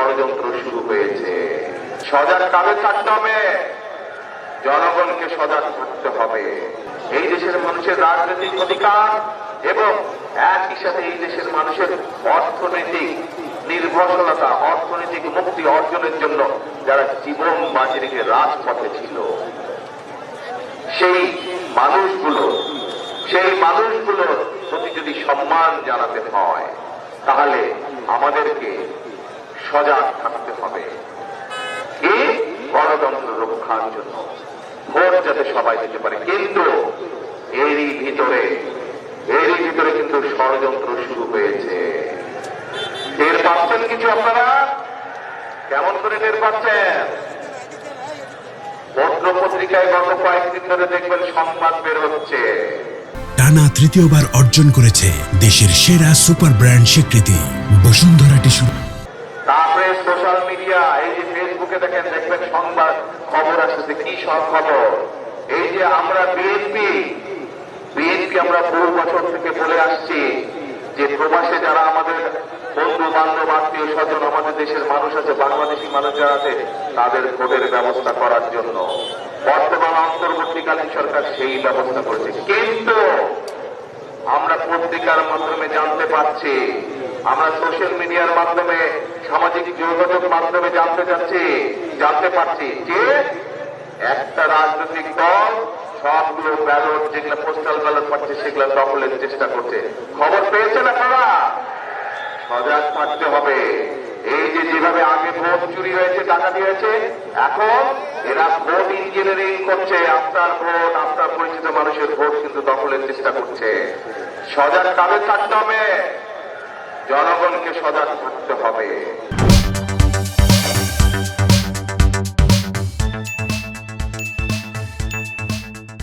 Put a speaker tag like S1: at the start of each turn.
S1: ষড়যন্ত্র শুরু হয়েছে। সজাগ কালে থাকতে হবে, জনগণকে সজাগ থাকতে হবে। এই দেশের মানুষের রাজনৈতিক অধিকার এবং একই সাথে এই দেশের মানুষের অর্থনৈতিক নির্ভরশীলতা, অর্থনৈতিক মুক্তি অর্জনের জন্য যারা জীবন বাজি রেখে রাজপথে ছিল, সেই মানুষগুলোর প্রতি যদি সম্মান জানাতে হয়, তাহলে আমাদেরকে সজাগ থাকতে হবে। এই গণতন্ত্র রক্ষার জন্য ভোট যাতে সবাই দিতে পারে, কিন্তু এরই ভিতরে কিন্তু ষড়যন্ত্র শুরু হয়েছে। টের পাচ্ছেন কিছু আপনারা? কেমন করে টের পাচ্ছেন? পত্র পত্রিকায় গত কয়েকদিন ধরে দেখবেন সংবাদ বের হচ্ছে।
S2: টানা তৃতীয়বার অর্জন করেছে দেশের সেরা সুপার ব্র্যান্ড স্বীকৃতি বসুন্ধরা টিস্যু।
S1: তারপরে সোশ্যাল মিডিয়া, এই যে ফেসবুকে দেখবেন সংবাদ খবর আসছে। কি সব খবর? এই যে আমরা বিএনপি আমরা বহু বছর থেকে বলে আসছি যে প্রবাসে যারা আমাদের বন্ধু বান্ধব আত্মীয় স্বজন আমাদের দেশের মানুষ আছে, বাংলাদেশি মানুষ যারা আছে, তাদের ভোটের ব্যবস্থা করার জন্য বর্তমান অন্তর্বর্তীকালীন সরকার সেই ব্যবস্থা করেছে। কিন্তু আমরা পত্রিকার মাধ্যমে জানতে পারছি, আমরা সোশ্যাল মিডিয়ার মাধ্যমে, সামাজিক যোগাযোগ মাধ্যমে জানতে পারছি যে একটা রাজনৈতিক দল সবগুলো ব্যালট, যেগুলো পোস্টাল ব্যালট পাচ্ছে, সেগুলো দখলের চেষ্টা করছে। খবর পেয়েছেন আপনারা? সজাগ থাকতে হবে। এই যে যেভাবে আগে ভোট চুরি হয়েছে, টাকা দিয়েছে, এখন এরা ভোট ইঞ্জিনিয়ারিং করছে। আপনার ভোট, আপনার পরিচিত মানুষের ভোট কিন্তু দখলের চেষ্টা করছে। সজাগ কালে থাকতে হবে, জনগণকে সজাগ থাকতে হবে।